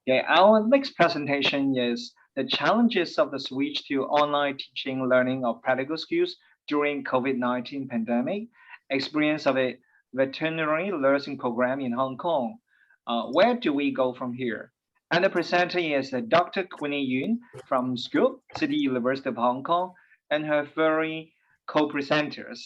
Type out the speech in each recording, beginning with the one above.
Okay, our next presentation is the challenges of the switch to online teaching learning of practical skills during COVID-19 pandemic, experience of a veterinary nursing program in Hong Kong. Where do we go from here? And the presenter is Dr. Queeny Yuen from Scoop City University of Hong Kong and her three co-presenters.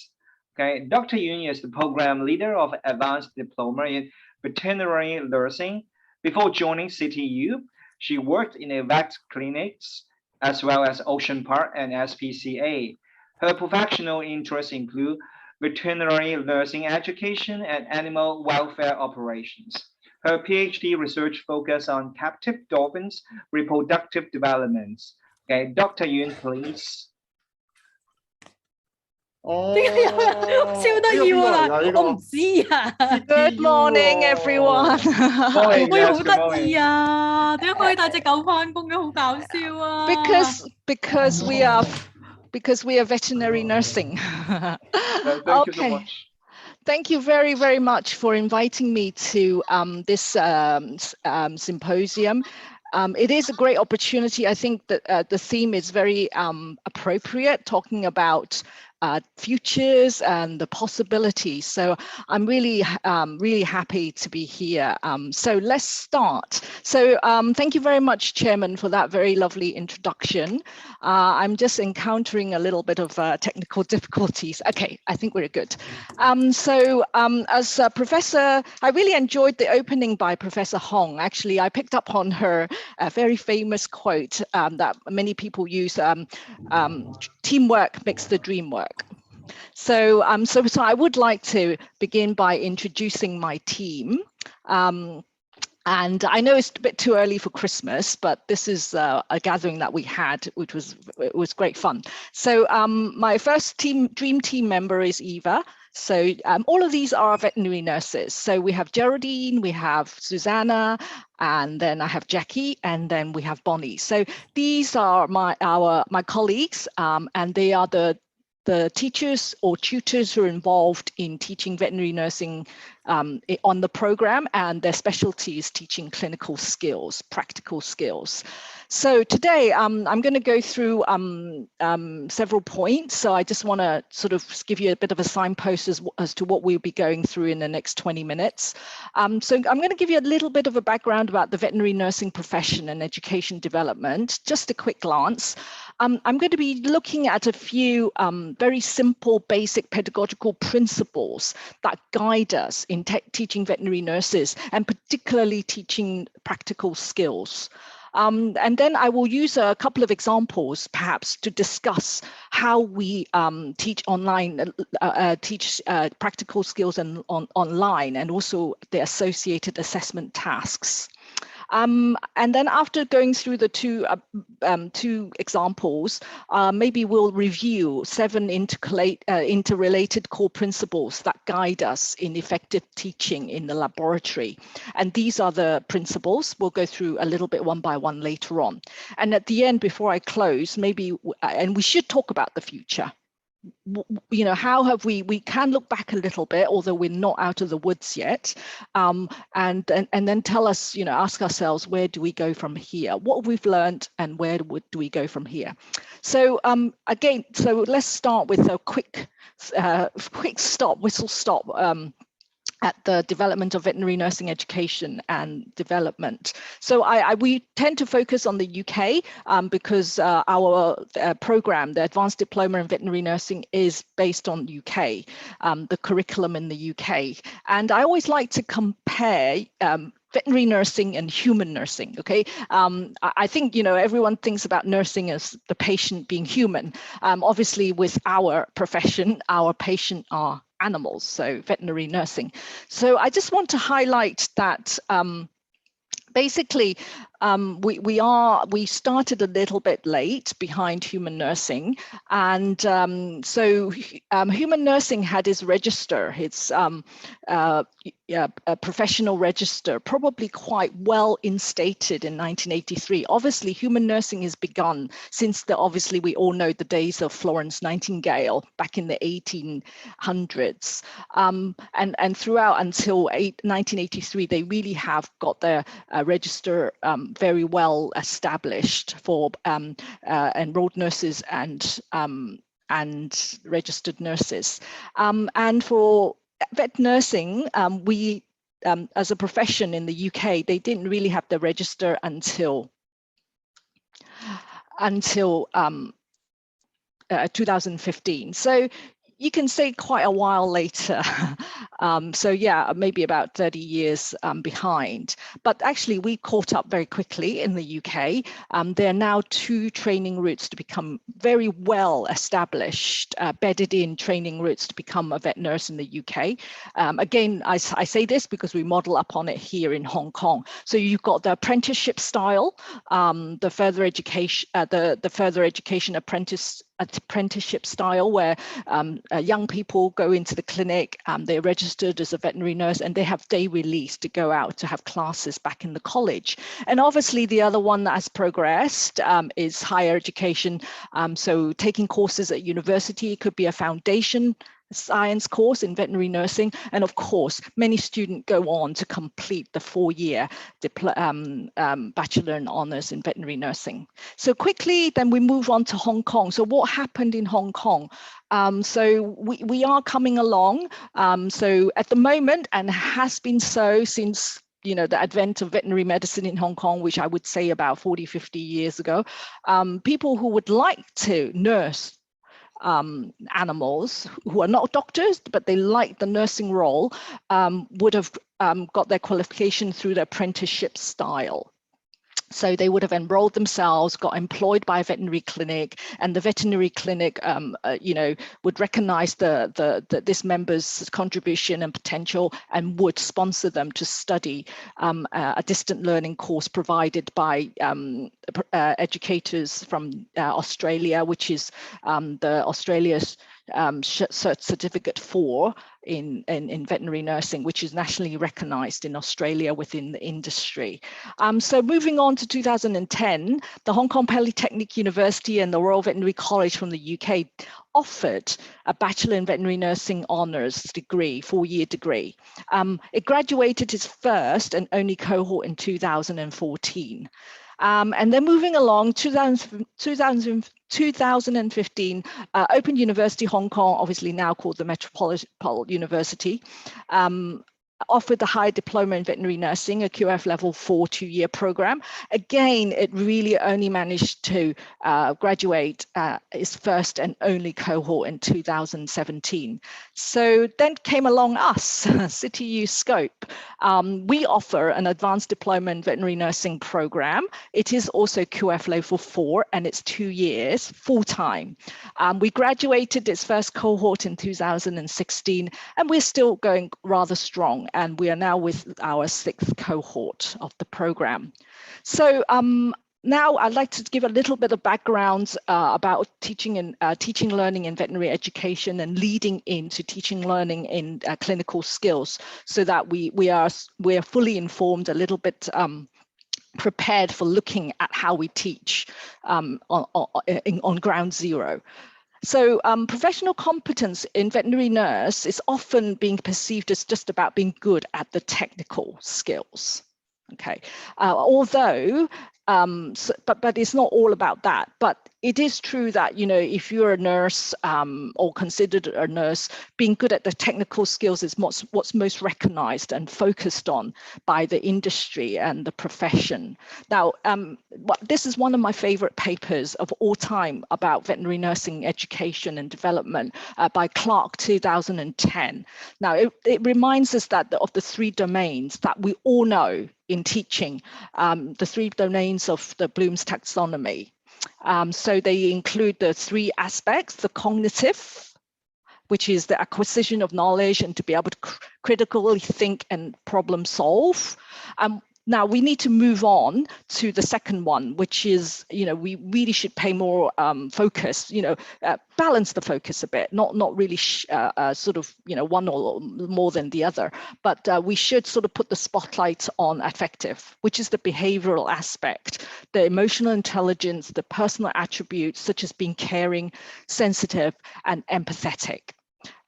Okay, Dr. Yuen is the program leader of Advanced Diploma in Veterinary Nursing. Before joining CTU, she worked in a vet clinics as well as Ocean Park and SPCA. Her professional interests include veterinary nursing education and animal welfare operations. Her PhD research focused on captive dolphins' reproductive developments. Okay, Dr. Yuen, please. Good morning, everyone. Because we are veterinary nursing. Thank you so much. Thank you very, very much for inviting me to this symposium. It is a great opportunity. I think that the theme is very appropriate, talking about futures and the possibilities. So I'm really, really happy to be here. So let's start. So thank you very much, Chairman, for that very lovely introduction. I'm just encountering a little bit of technical difficulties. Okay, I think we're good. As a professor, I really enjoyed the opening by Professor Hong. Actually, I picked up on her very famous quote that many people use, teamwork makes the dream work. So I would like to begin by introducing my team. And I know it's a bit too early for Christmas, but this is a gathering that we had, which was great fun. So my first dream team member is Eva. So all of these are veterinary nurses. So we have Geraldine, we have Susanna, and then I have Jackie, and then we have Bonnie. So these are my colleagues, and they are the teachers or tutors who are involved in teaching veterinary nursing on the program, and their specialty is teaching clinical skills, practical skills. So today I'm going to go through several points. So I just want to sort of give you a bit of a signpost as to what we'll be going through in the next 20 minutes. So I'm going to give you a little bit of a background about the veterinary nursing profession and education development, just a quick glance. I'm going to be looking at a few very simple, basic pedagogical principles that guide us in teaching veterinary nurses, and particularly teaching practical skills. And then I will use a couple of examples, perhaps, to discuss how we teach online, teach practical skills online, and also the associated assessment tasks. And then after going through the two examples, maybe we'll review 7 interrelated core principles that guide us in effective teaching in the laboratory. And these are the principles. We'll go through a little bit one by one later on. And at the end, before I close, maybe, and we should talk about the future. You know, how have we can look back a little bit, although we're not out of the woods yet, and then tell us, you know, ask ourselves, where do we go from here? What we've learned, and where do we go from here? So again, so let's start with a quick whistle stop at the development of veterinary nursing education and development. So we tend to focus on the UK because our program, the Advanced Diploma in Veterinary Nursing, is based on UK, the curriculum in the UK. And I always like to compare veterinary nursing and human nursing, okay? I think, you know, everyone thinks about nursing as the patient being human. Obviously, with our profession, our patient are animals, so veterinary nursing. So I just want to highlight that basically, we started a little bit late behind human nursing, and so human nursing had its register, its a professional register, probably quite well instated in 1983. Obviously, human nursing has begun since obviously we all know the days of Florence Nightingale back in the 1800s, and throughout until 1983, they really have got their register very well established for enrolled nurses and registered nurses. And for vet nursing, we as a profession in the UK, they didn't really have the register until 2015. So you can say quite a while later. So yeah, maybe about 30 years behind. But actually, we caught up very quickly in the UK. There are now 2 training routes to become very well established, bedded in training routes to become a vet nurse in the UK. Again, I say this because we model up on it here in Hong Kong. So you've got the apprenticeship style, the further education, the further education apprenticeship style, where young people go into the clinic, they're registered as a veterinary nurse, and they have day release to go out to have classes back in the college. And obviously the other one that has progressed is higher education. So taking courses at university, it could be a foundation science course in veterinary nursing, and of course many students go on to complete the 4-year bachelor in honours in veterinary nursing. So quickly then we move on to Hong Kong. So what happened in Hong Kong? So we are coming along. So at the moment, and has been so since the advent of veterinary medicine in Hong Kong, which I would say about 40-50 years ago, people who would like to nurse animals, who are not doctors, but they like the nursing role, would have got their qualification through the apprenticeship style. So they would have enrolled themselves, got employed by a veterinary clinic, and the veterinary clinic, would recognise this member's contribution and potential, and would sponsor them to study a distant learning course provided by educators from Australia, which is the Australia's certificate 4 in veterinary nursing, which is nationally recognised in Australia within the industry. So moving on to 2010, the Hong Kong Polytechnic University and the Royal Veterinary College from the UK offered a Bachelor in Veterinary Nursing Honours degree, 4-year degree. It graduated its first and only cohort in 2014. And then moving along, 2015, Open University Hong Kong, obviously now called the Metropolitan University, offered the higher diploma in veterinary nursing, a QF level 4 2-year program. Again, it really only managed to graduate its first and only cohort in 2017. So then came along us, CityU Scope. We offer an advanced diploma in veterinary nursing program. It is also QF level 4, and it's 2 years, full-time. We graduated its first cohort in 2016, and we're still going rather strong. And we are now with our 6th cohort of the program. So now I'd like to give a little bit of background about teaching and learning in veterinary education, and leading into teaching learning in clinical skills, so that we are fully informed, a little bit prepared for looking at how we teach on ground zero. So professional competence in veterinary nurse is often being perceived as just about being good at the technical skills. Okay, although, but it's not all about that. But it is true that, if you're a nurse or considered a nurse, being good at the technical skills is what's most recognized and focused on by the industry and the profession. Now, this is one of my favorite papers of all time about veterinary nursing education and development by Clark, 2010. Now, it reminds us that of the 3 domains that we all know in teaching, the 3 domains of the Bloom's taxonomy. So they include the 3 aspects: the cognitive, which is the acquisition of knowledge and to be able to critically think and problem solve. Now we need to move on to the second one, which is, we really should pay more focus, balance the focus a bit, not really sort of, one or more than the other, but we should sort of put the spotlight on affective, which is the behavioral aspect, the emotional intelligence, the personal attributes such as being caring, sensitive, and empathetic.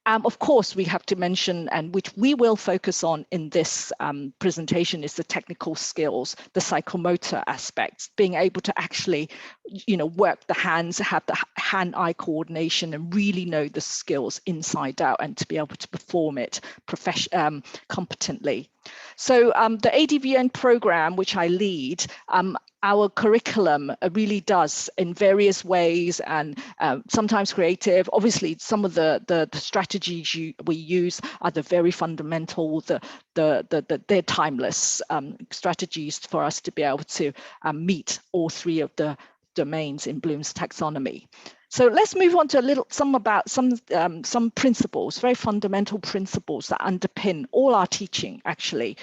Of course, we have to mention, and which we will focus on in this presentation, is the technical skills, the psychomotor aspects, being able to actually, work the hands, have the hand-eye coordination, and really know the skills inside out, and to be able to perform it competently. So the ADVN program, which I lead, our curriculum really does in various ways, and sometimes creative. Obviously, some of the strategies we use are the very fundamental, they're timeless strategies for us to be able to meet all three of the domains in Bloom's taxonomy. So let's move on to some principles, very fundamental principles that underpin all our teaching, actually.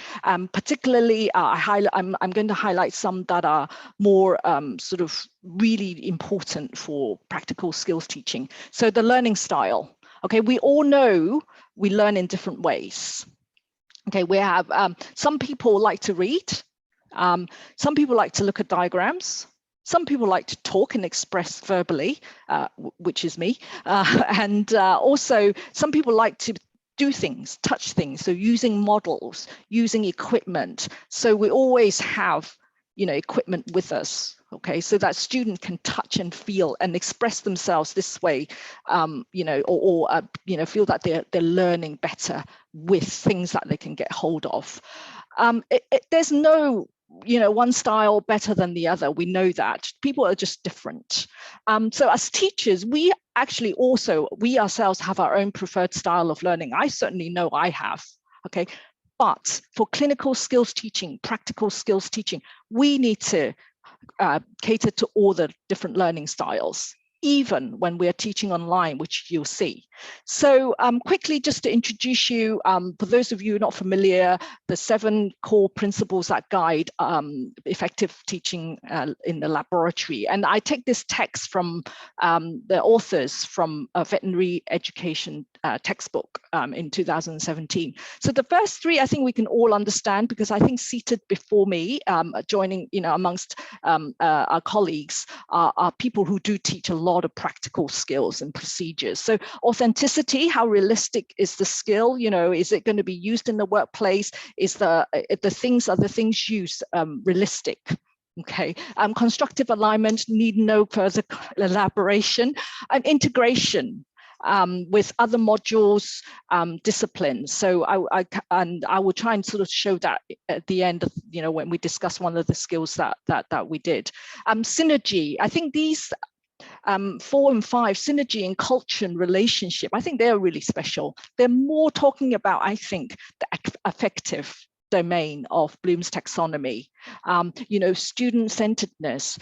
Particularly, I'm going to highlight some that are more sort of really important for practical skills teaching. So the learning style. Okay, we all know we learn in different ways. Okay, we have some people like to read, some people like to look at diagrams. Some people like to talk and express verbally, which is me. And also, some people like to do things, touch things. So using models, using equipment. So we always have, equipment with us. Okay, so that student can touch and feel and express themselves this way, or feel that they're learning better with things that they can get hold of. There's no one style better than the other. We know that people are just different. So as teachers, we ourselves have our own preferred style of learning. I certainly know I have. Okay, but for clinical skills teaching, practical skills teaching, we need to cater to all the different learning styles, even when we're teaching online, which you'll see. So quickly, just to introduce you, for those of you not familiar, the 7 core principles that guide effective teaching in the laboratory. And I take this text from the authors from a veterinary education textbook in 2017. So the first 3, I think we can all understand, because I think seated before me, joining, amongst our colleagues, are people who do teach a lot of practical skills and procedures. So authenticity, how realistic is the skill? Is it going to be used in the workplace? Is are the things used realistic? Okay, constructive alignment need no further elaboration. And integration with other modules, disciplines. So I will try and sort of show that at the end of, when we discuss one of the skills that we did. Synergy, I think these 4 and 5, synergy and culture and relationship, I think they're really special. They're more talking about, I think, the affective domain of Bloom's taxonomy, student-centeredness,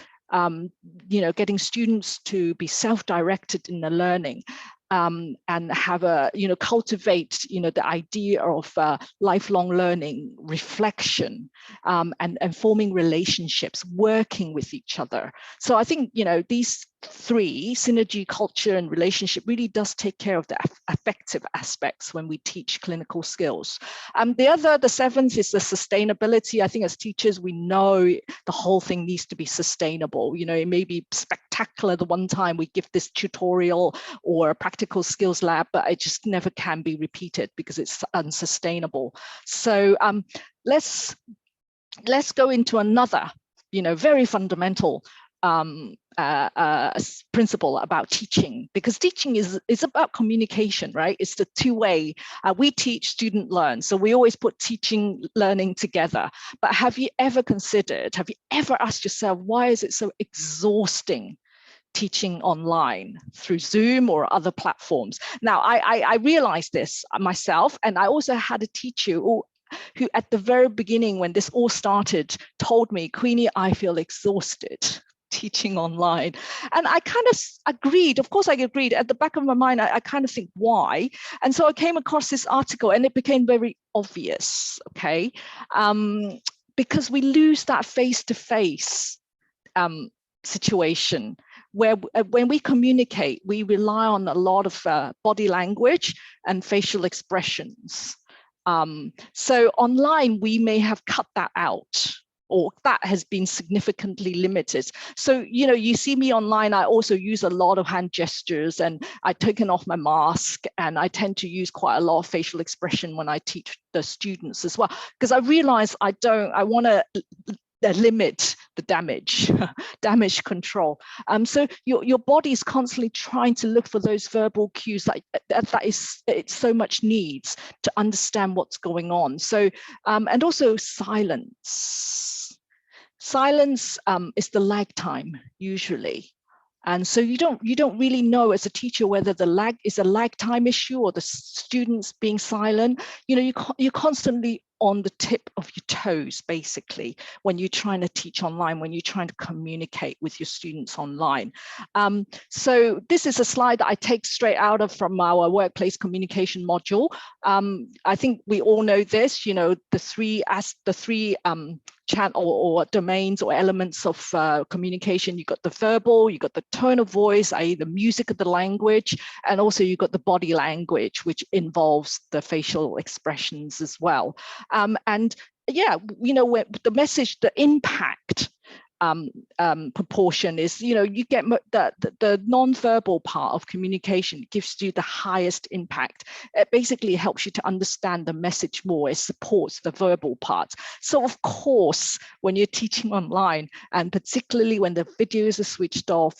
getting students to be self-directed in their learning, and have cultivate, the idea of lifelong learning, reflection, and forming relationships, working with each other. So I think, these 3, synergy, culture, and relationship, really does take care of the affective aspects when we teach clinical skills. The 7th is the sustainability. I think as teachers, we know the whole thing needs to be sustainable. It may be spectacular the one time we give this tutorial or a practical skills lab, but it just never can be repeated because it's unsustainable. So let's go into another, very fundamental principle about teaching, because teaching is about communication, right? It's the 2-way. We teach, student learn. So we always put teaching, learning together. But have you ever asked yourself, why is it so exhausting teaching online through Zoom or other platforms? Now, I realized this myself, and I also had a teacher who at the very beginning, when this all started, told me, Queenie, I feel exhausted teaching online. And I kind of agreed. Of course, I agreed. At the back of my mind, I kind of think, why? And so I came across this article, and it became very obvious, okay? Because we lose that face-to-face situation, where when we communicate, we rely on a lot of body language and facial expressions. So online, we may have cut that out. or that has been significantly limited. So, you see me online, I also use a lot of hand gestures, and I've taken off my mask, and I tend to use quite a lot of facial expression when I teach the students as well, because I realize I want to limit the damage control. So your body is constantly trying to look for those verbal cues it so much needs to understand what's going on. So and also silence is the lag time usually. And so you don't really know as a teacher whether the lag is a lag time issue or the students being silent. You're constantly on the tip of your toes, basically, when you're trying to teach online, when you're trying to communicate with your students online. So this is a slide that I take straight out of from our workplace communication module. I think we all know this, the three channel or domains or elements of communication. You got the verbal, you got the tone of voice, i.e. the music of the language, and also you got the body language, which involves the facial expressions as well. And yeah, where the message, the impact proportion is, you get the non-verbal part of communication gives you the highest impact. It basically helps you to understand the message more. It supports the verbal part. So of course, when you're teaching online, and particularly when the videos are switched off,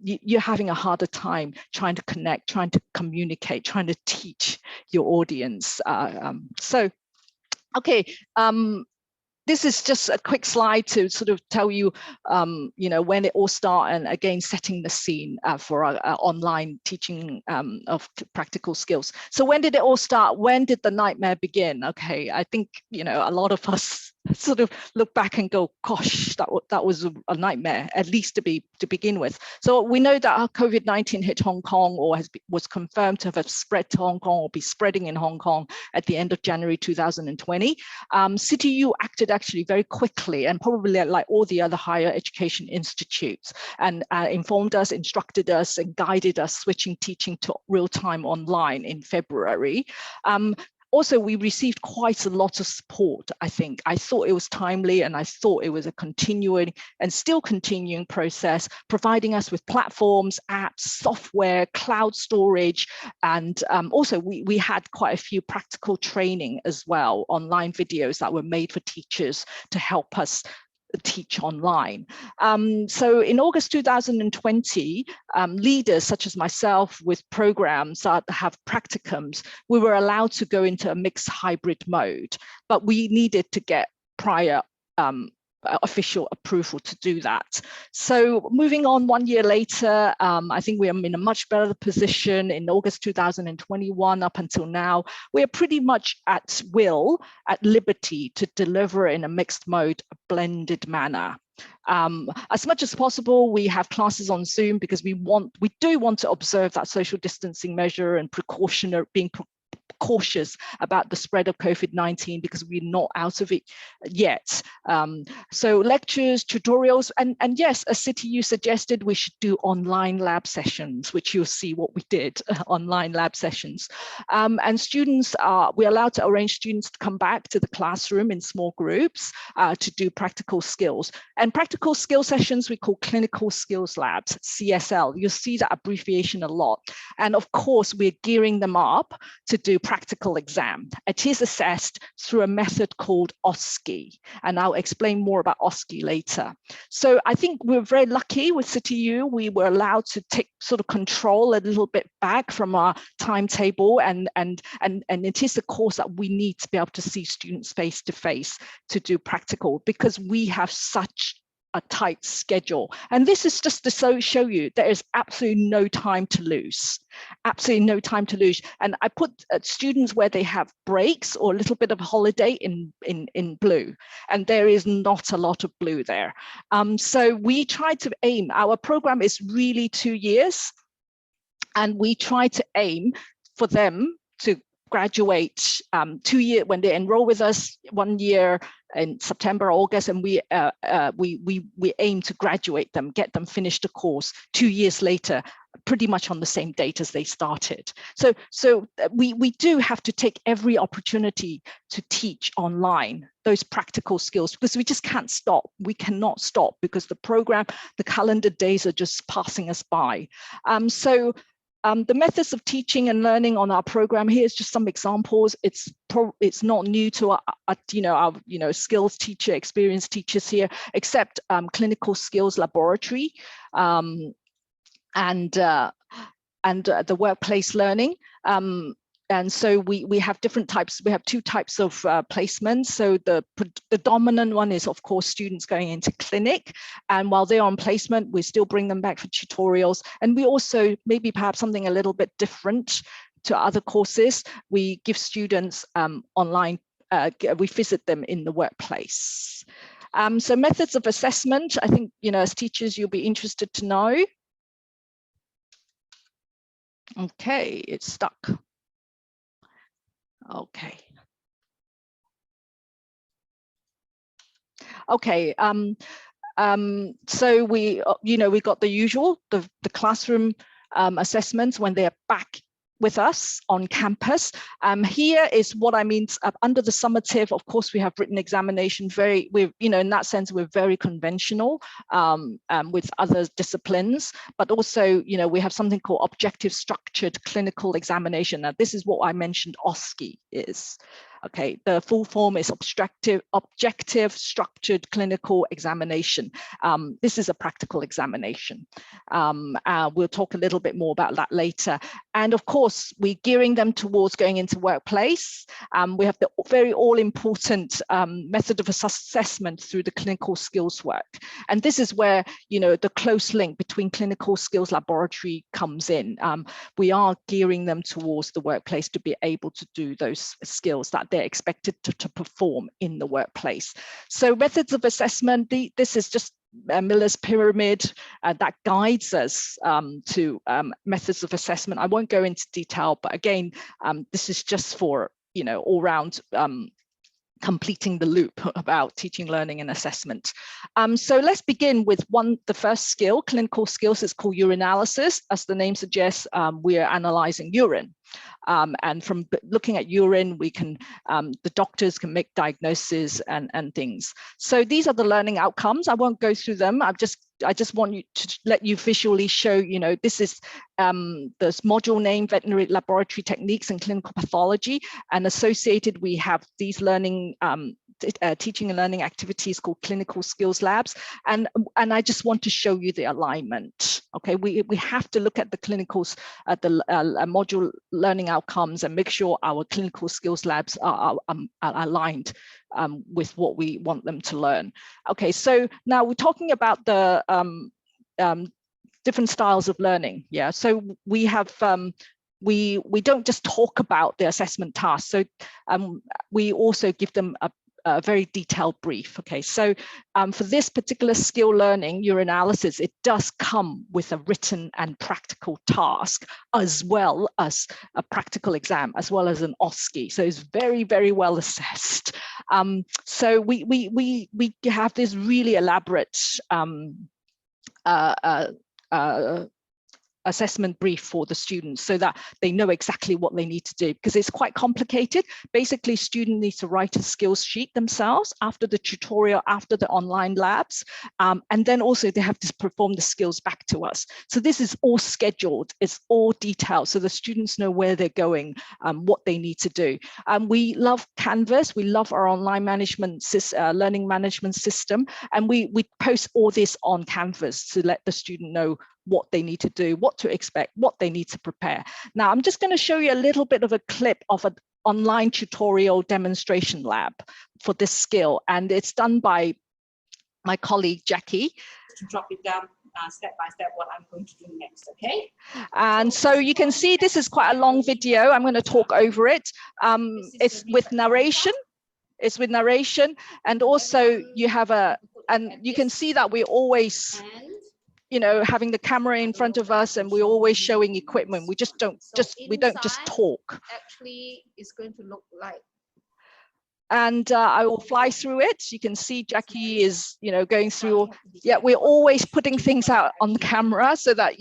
you're having a harder time trying to connect, trying to communicate, trying to teach your audience. Okay. This is just a quick slide to sort of tell you, when it all started, and again, setting the scene for our online teaching of practical skills. So when did it all start? When did the nightmare begin? Okay, I think, a lot of us sort of look back and go, gosh, that was a nightmare, at least to begin with. So we know that COVID-19 hit Hong Kong, or was confirmed to have spread to Hong Kong or be spreading in Hong Kong at the end of January 2020. CityU acted actually very quickly, and probably like all the other higher education institutes, and informed us, instructed us, and guided us switching teaching to real-time online in February. Also, we received quite a lot of support, I think. I thought it was timely, and I thought it was a continuing and still continuing process, providing us with platforms, apps, software, cloud storage, and also we had quite a few practical training as well, online videos that were made for teachers to help us teach online. So in August 2020, leaders such as myself with programs that have practicums, we were allowed to go into a mixed hybrid mode, but we needed to get prior official approval to do that. So moving on 1 year later, I think we are in a much better position. In August 2021 up until now, we are pretty much at will, at liberty to deliver in a mixed mode, a blended manner. As much as possible, we have classes on Zoom because we do want to observe that social distancing measure and being cautious about the spread of COVID-19 because we're not out of it yet. So lectures, tutorials, and yes, as CityU suggested, we should do online lab sessions, which you'll see what we did, online lab sessions. And students we're allowed to arrange students to come back to the classroom in small groups to do practical skills. And practical skill sessions we call clinical skills labs, CSL. You'll see that abbreviation a lot. And of course, we're gearing them up to do practical exam. It is assessed through a method called OSCE, and I'll explain more about OSCE later. So I think we're very lucky with CityU. We were allowed to take sort of control a little bit back from our timetable, and it is a course that we need to be able to see students face to face to do practical, because we have such a tight schedule. And this is just to show you there is absolutely no time to lose, absolutely no time to lose. And I put students where they have breaks or a little bit of holiday in blue, and there is not a lot of blue there. So we try to aim, our program is really 2 years, and we try to aim for them to graduate 2 years when they enroll with us, 1 year in September, August, and we aim to graduate them, get them finished the course 2 years later, pretty much on the same date as they started. So we do have to take every opportunity to teach online those practical skills, because we just can't stop. We cannot stop because the program, the calendar days are just passing us by. The methods of teaching and learning on our program, here's just some examples. It's not new to our skills teacher, experienced teachers here, except clinical skills laboratory and the workplace learning. And so we have different types. We have 2 types of placements. So the dominant one is, of course, students going into clinic. And while they're on placement, we still bring them back for tutorials. And we also, maybe perhaps something a little bit different to other courses, we give students online, we visit them in the workplace. So methods of assessment, I think, as teachers, you'll be interested to know. Okay, it's stuck. Okay. Okay. So we got the usual, the classroom assessments when they're back with us on campus. Here is what I mean. Under the summative, of course, we have written examination. In that sense, we're very conventional with other disciplines, but also, we have something called objective structured clinical examination. Now, this is what I mentioned OSCE is. Okay, the full form is objective structured clinical examination. This is a practical examination. We'll talk a little bit more about that later. And of course, we're gearing them towards going into workplace. We have the very all-important method of assessment through the clinical skills work. And this is where, the close link between clinical skills laboratory comes in. We are gearing them towards the workplace to be able to do those skills that they're expected to perform in the workplace. So methods of assessment, this is just Miller's pyramid that guides us to methods of assessment. I won't go into detail, but again, this is just for, all round completing the loop about teaching, learning, and assessment. So let's begin with the first skill, clinical skills. It's called urinalysis. As the name suggests, we are analyzing urine. And from looking at urine, we can, the doctors can make diagnoses and things. So these are the learning outcomes. I won't go through them. I just want you to let you visually show, this is this module name, Veterinary Laboratory Techniques and Clinical Pathology, and associated we have these learning teaching and learning activities called clinical skills labs, and I just want to show you the alignment. Okay, we have to look at the clinicals at the module learning outcomes and make sure our clinical skills labs are aligned with what we want them to learn. Okay, so now we're talking about the different styles of learning. Yeah, so we have we don't just talk about the assessment tasks. So we also give them a very detailed brief. Okay, so for this particular skill learning, urinalysis, it does come with a written and practical task, as well as a practical exam, as well as an OSCE. So it's very, very well assessed. So we have this really elaborate assessment brief for the students so that they know exactly what they need to do, because it's quite complicated. Basically, students need to write a skills sheet themselves after the tutorial, after the online labs, and then also they have to perform the skills back to us. So this is all scheduled, it's all detailed, so the students know where they're going, what they need to do. We love Canvas, we love our online management learning management system, and we post all this on Canvas to let the student know what they need to do, what to expect, what they need to prepare. Now, I'm just going to show you a little bit of a clip of an online tutorial demonstration lab for this skill, and it's done by my colleague Jackie. To drop it down step by step what I'm going to do next, okay? And so you can see this is quite a long video. I'm going to talk over it. It's with narration. It's with narration, and also you have and you can see that we always having the camera in front of us and we're always showing equipment. We just don't talk. Actually, it's going to look like. And I will fly through it. You can see Jackie is, going through. Yeah, we're always putting things out on the camera so that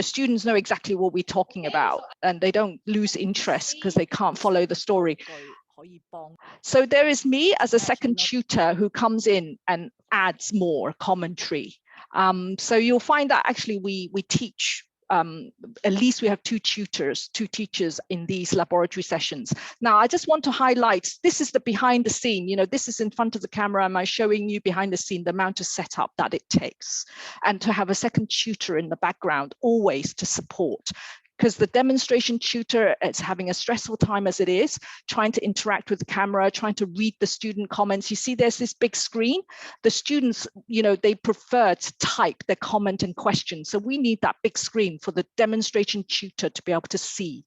students know exactly what we're talking about, and they don't lose interest because they can't follow the story. So there is me as a second tutor who comes in and adds more commentary. So you'll find that actually we teach. At least we have two teachers in these laboratory sessions. Now, I just want to highlight, this is the behind the scene, this is in front of the camera. Am I showing you behind the scene, the amount of setup that it takes, and to have a second tutor in the background always to support. Because the demonstration tutor, it's having a stressful time as it is, trying to interact with the camera, trying to read the student comments. You see there's this big screen. The students, they prefer to type their comment and question. So we need that big screen for the demonstration tutor to be able to see,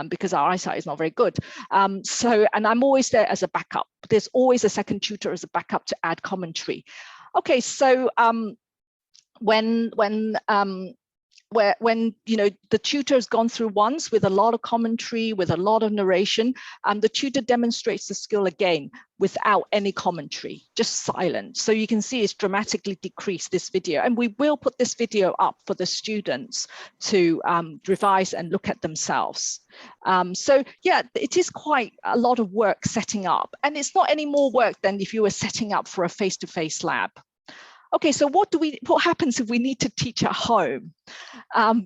because our eyesight is not very good. And I'm always there as a backup. There's always a second tutor as a backup to add commentary. Okay, so when the tutor has gone through once with a lot of commentary, with a lot of narration, the tutor demonstrates the skill again without any commentary, just silence. So you can see it's dramatically decreased, this video, and we will put this video up for the students to revise and look at themselves. So yeah, it is quite a lot of work setting up, and it's not any more work than if you were setting up for a face-to-face lab. Okay, so what happens if we need to teach at home?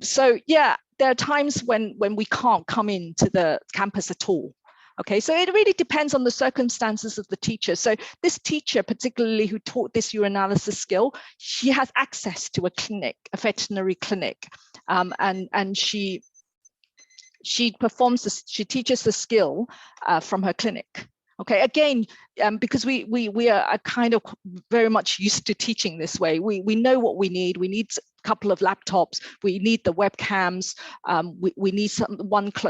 So yeah, there are times when we can't come into the campus at all. Okay, so it really depends on the circumstances of the teacher. So this teacher, particularly who taught this urinalysis skill, she has access to a clinic, a veterinary clinic, and she teaches the skill from her clinic. Okay, again, because we are kind of very much used to teaching this way. We know what we need. We need a couple of laptops. We need the webcams. We need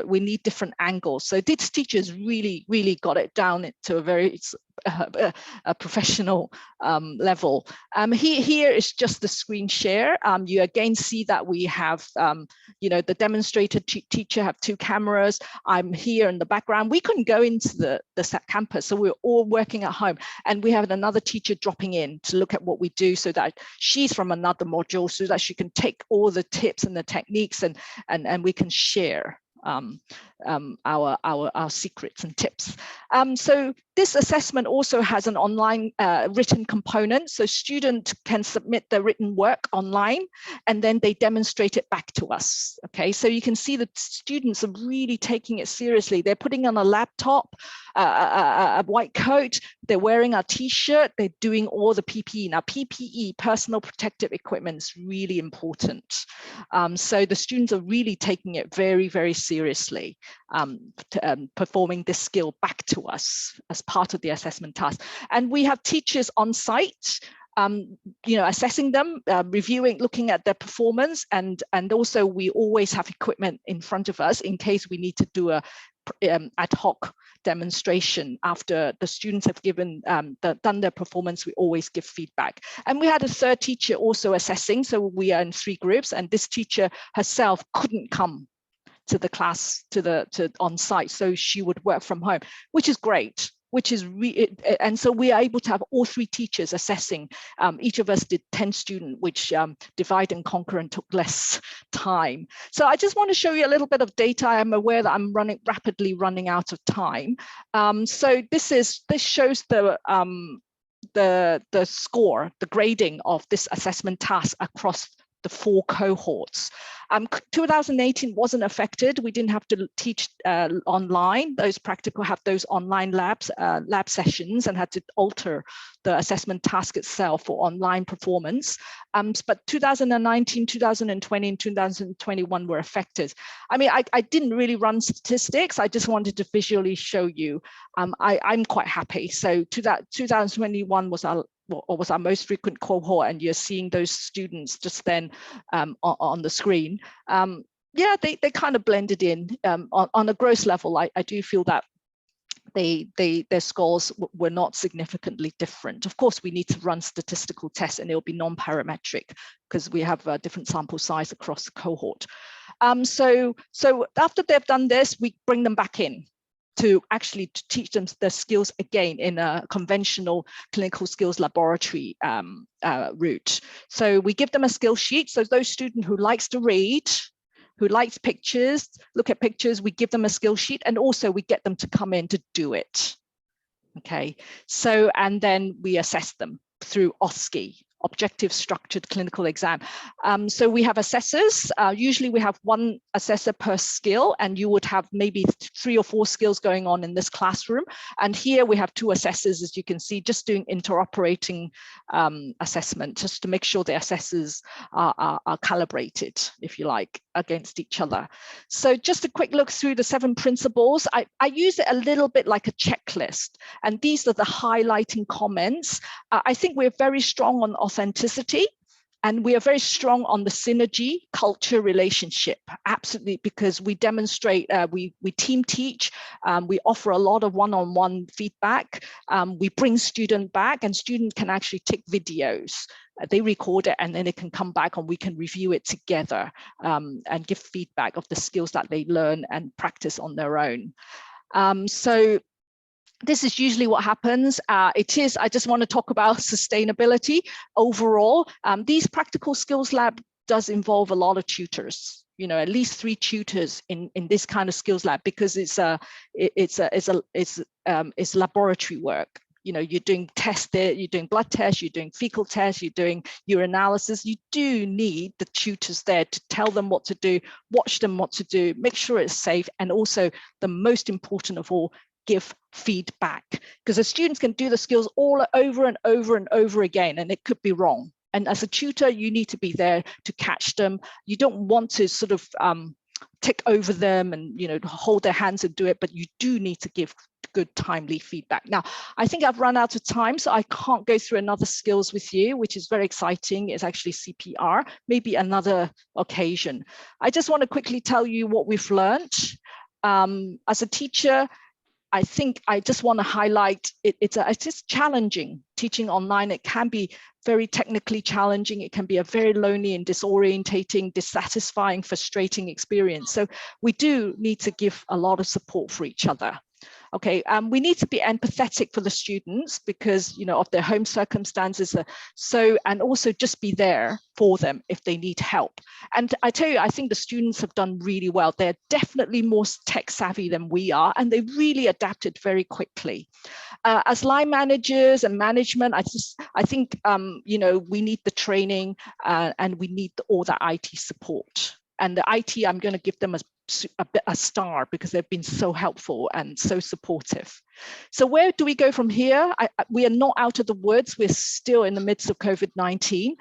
we need different angles. So this teachers really got it down to a very a professional level. Here is just the screen share. You again see that we have, the demonstrator teacher have two cameras. I'm here in the background. We couldn't go into the campus, so we're all working at home, and we have another teacher dropping in to look at what we do, so that she's from another module, so that she can take all the tips and the techniques, and we can share our secrets and tips. So this assessment also has an online written component, so students can submit their written work online, and then they demonstrate it back to us. Okay, so you can see that students are really taking it seriously. They're putting on a laptop, a white coat, they're wearing a t-shirt, they're doing all the PPE. Now PPE, personal protective equipment, is really important. So the students are really taking it very, very seriously, performing this skill back to us as part of the assessment task. And we have teachers on site, assessing them, reviewing, looking at their performance, and also we always have equipment in front of us in case we need to do a ad hoc demonstration after the students have done their performance. We always give feedback. And we had a third teacher also assessing, so we are in 3 groups, and this teacher herself couldn't come to the class, to on site, so she would work from home, which is great. And so we are able to have all 3 teachers assessing. Each of us did 10 students, which divide and conquer and took less time. So I just want to show you a little bit of data. I'm aware that I'm rapidly running out of time. So this shows the score, the grading of this assessment task across the 4 cohorts. 2018 wasn't affected. We didn't have to teach online. Those practical have those online labs, lab sessions, and had to alter the assessment task itself for online performance. But 2019, 2020, and 2021 were affected. I mean, I didn't really run statistics. I just wanted to visually show you. I'm quite happy. So 2021 was our most frequent cohort, and you're seeing those students just then on the screen. Yeah, they kind of blended in. On a gross level, I do feel that their scores were not significantly different. Of course, we need to run statistical tests, and it'll be non-parametric because we have a different sample size across the cohort. So after they've done this, we bring them back in to actually teach them the skills again in a conventional clinical skills laboratory route. So we give them a skill sheet. So those students who likes to read, who likes pictures, look at pictures, we give them a skill sheet, and also we get them to come in to do it. Okay, so, and then we assess them through OSCE, Objective Structured Clinical Exam. So we have assessors. Usually we have one assessor per skill, and you would have maybe 3 or 4 skills going on in this classroom. And here we have 2 assessors, as you can see, just doing interoperating assessment, just to make sure the assessors are calibrated, if you like, against each other. So just a quick look through the 7 principles. I use it a little bit like a checklist, and these are the highlighting comments. I think we're very strong on authenticity, and we are very strong on the synergy culture relationship. Absolutely, because we demonstrate, we team teach, we offer a lot of one-on-one feedback, we bring student back, and student can actually take videos. They record it, and then it can come back and we can review it together and give feedback of the skills that they learn and practice on their own. So this is usually what happens. I just want to talk about sustainability overall. These practical skills lab does involve a lot of tutors, at least 3 tutors in this kind of skills lab, because it's laboratory work. You're doing tests there, you're doing blood tests, you're doing fecal tests, you're doing urinalysis. You do need the tutors there to tell them what to do, watch them what to do, make sure it's safe, and also the most important of all, give feedback, because the students can do the skills all over and over and over again, and it could be wrong. And as a tutor, you need to be there to catch them. You don't want to sort of tick over them and hold their hands and do it, but you do need to give good timely feedback. Now, I think I've run out of time, so I can't go through another skills with you, which is very exciting. It's actually CPR, maybe another occasion. I just want to quickly tell you what we've learned. As a teacher, I think I just want to highlight it's just challenging teaching online. It can be very technically challenging. It can be a very lonely and disorientating, dissatisfying, frustrating experience. So we do need to give a lot of support for each other. Okay, we need to be empathetic for the students because, of their home circumstances. And also just be there for them if they need help. And I tell you, I think the students have done really well. They're definitely more tech savvy than we are, and they really adapted very quickly. As line managers and management, I think, we need the training and we need all the IT support. And the IT, I'm going to give them a star because they've been so helpful and so supportive. So where do we go from here? We are not out of the woods. We're still in the midst of COVID-19.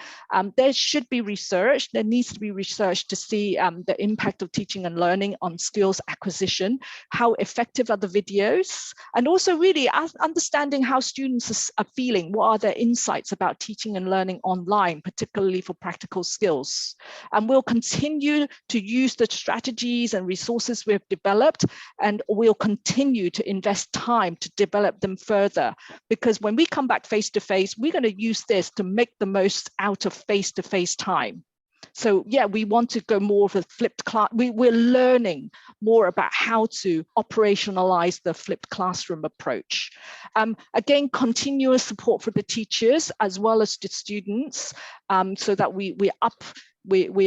There should be research. There needs to be research to see the impact of teaching and learning on skills acquisition. How effective are the videos? And also really understanding how students are feeling. What are their insights about teaching and learning online, particularly for practical skills? And we'll continue to use the strategies and resources we've developed, and we'll continue to invest time to develop them further, because when we come back face to face, we're going to use this to make the most out of face to face time. So yeah, we want to go more of a flipped class. We're learning more about how to operationalize the flipped classroom approach. Again, continuous support for the teachers as well as the students, so that we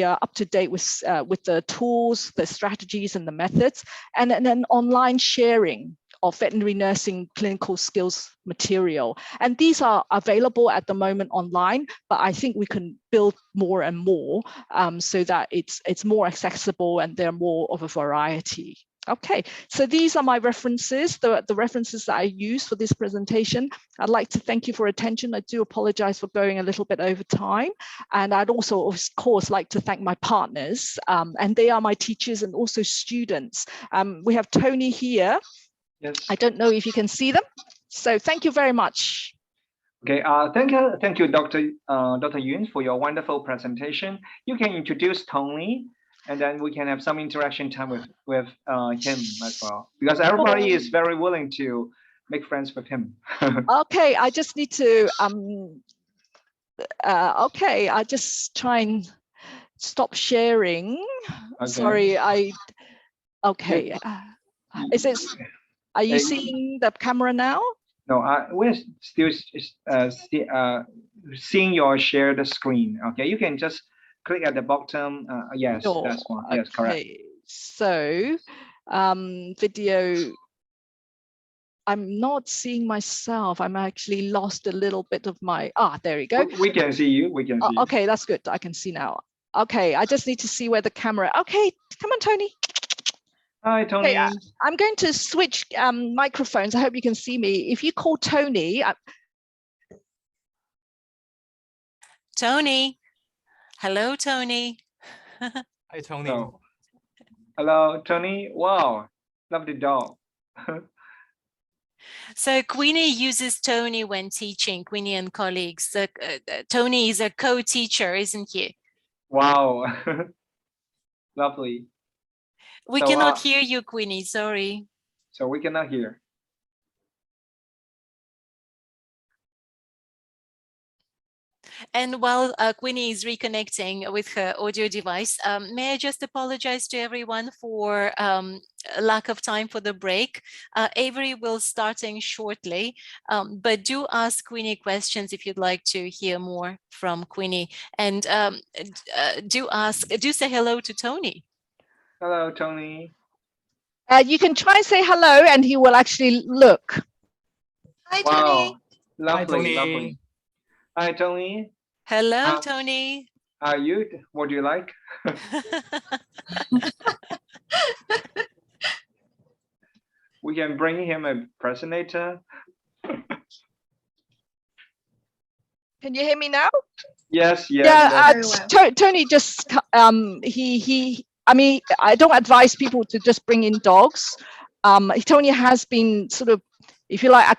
are up to date with the tools, the strategies, and the methods, and then online sharing of veterinary nursing clinical skills material. And these are available at the moment online, but I think we can build more and more so that it's more accessible and there are more of a variety. Okay, so these are my references, the references that I use for this presentation. I'd like to thank you for attention. I do apologize for going a little bit over time. And I'd also, of course, like to thank my partners, and they are my teachers and also students. We have Tony here. Yes. I don't know if you can see them. So thank you very much. Okay, thank you, Dr. Yuen, for your wonderful presentation. You can introduce Tony and then we can have some interaction time with him as well, because everybody is very willing to make friends with him. Okay, I just need to okay, I just try and stop sharing. Okay. Sorry, okay. Is it? Are you Uh, seeing the camera now? No, we're still seeing your shared screen. Okay, you can just click at the bottom. Yes, Sure. that's one. Yes, correct. Okay. So, video. I'm not seeing myself. I'm actually lost a little bit of my. There we go. We can see you. We can see you. Okay, that's good. I can see now. Okay, I just need to see where the camera. Okay, come on, Tony. Hi, Tony. Okay, I'm going to switch microphones. I hope you can see me. If you call Tony. Tony. Hello, Tony. Hi, Tony. Oh. Hello, Tony. Wow, lovely dog. So Queenie uses Tony when teaching, Queenie and colleagues. Tony is a co-teacher, isn't he? Wow, lovely. We cannot hear you, Queenie, sorry. So we cannot hear. And while Queenie is reconnecting with her audio device, may I just apologize to everyone for lack of time for the break. Avery will starting shortly, but do ask Queenie questions if you'd like to hear more from Queenie. And do say hello to Tony. Hello, Tony. You can try and say hello and he will actually look. Hi, wow. Tony. Lovely, Hi, Tony. Lovely. Hi, Tony. Hello, Tony. Are you? What do you like? We can bring him a presentator. Can you hear me now? Yes, yes. Yeah, Tony just I mean, I don't advise people to just bring in dogs. Tony has been sort of, if you like,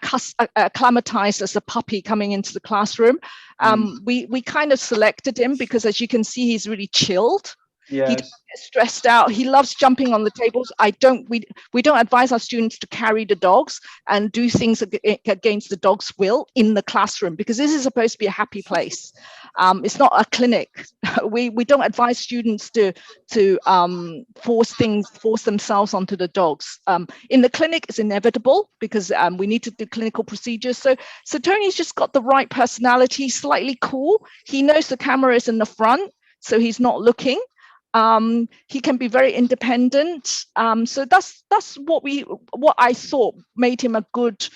acclimatized as a puppy coming into the classroom. We kind of selected him because, as you can see, he's really chilled. Yes. He doesn't get stressed out. He loves jumping on the tables. We don't advise our students to carry the dogs and do things against the dog's will in the classroom, because this is supposed to be a happy place. It's not a clinic. We don't advise students to force themselves onto the dogs. In the clinic, it's inevitable because we need to do clinical procedures. So Tony's just got the right personality, slightly cool. He knows the camera is in the front, so he's not looking. He can be very independent. So that's what I thought made him a good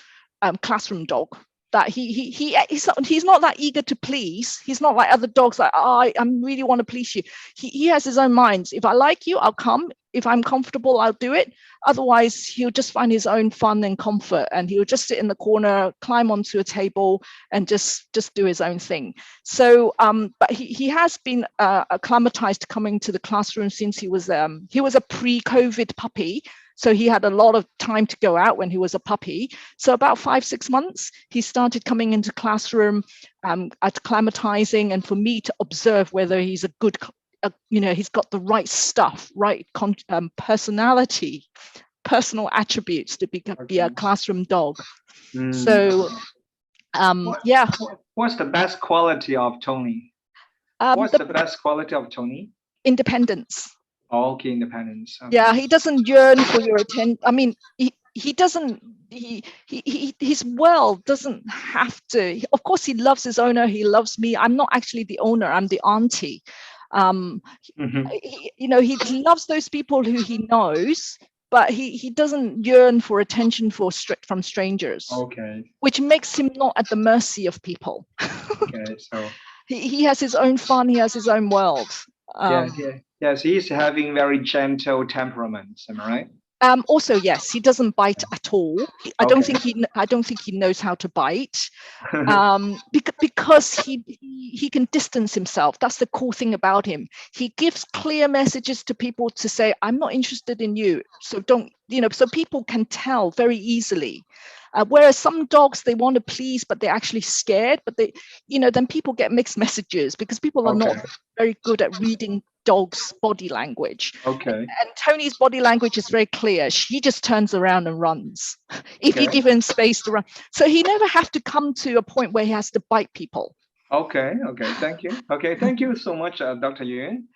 classroom dog. That he's not that eager to please. He's not like other dogs like, I really want to please you. He has his own minds. If I like you, I'll come. If I'm comfortable, I'll do it. Otherwise, he'll just find his own fun and comfort, and he'll just sit in the corner, climb onto a table, and just do his own thing. So, but he has been acclimatized to coming to the classroom since he was a pre-COVID puppy. So he had a lot of time to go out when he was a puppy. So about 5-6 months, he started coming into classroom, acclimatizing, and for me to observe whether he's a good, he's got the right stuff, right personality, personal attributes to be a classroom dog. So, yeah. What's the best quality of Tony? What's the best quality of Tony? Independence. Okay, independence. Okay. Yeah, he doesn't yearn for your attention. I mean, he doesn't. His world doesn't have to. Of course, he loves his owner. He loves me. I'm not actually the owner. I'm the auntie. He loves those people who he knows, but he doesn't yearn for attention from strangers. Okay. Which makes him not at the mercy of people. Okay, so he has his own fun. He has his own world. Yes, he's having very gentle temperament. Am I right? Also, yes, he doesn't bite at all. I don't think he knows how to bite, because he can distance himself. That's the cool thing about him. He gives clear messages to people to say, I'm not interested in you. So don't, so people can tell very easily. Whereas some dogs, they want to please, but they're actually scared. But they, then people get mixed messages because people are not very good at reading dogs' body language. Okay. And Tony's body language is very clear. She just turns around and runs if you give him space to run. So he never have to come to a point where he has to bite people. Okay. Thank you. Okay. Thank you so much, Dr. Yuen.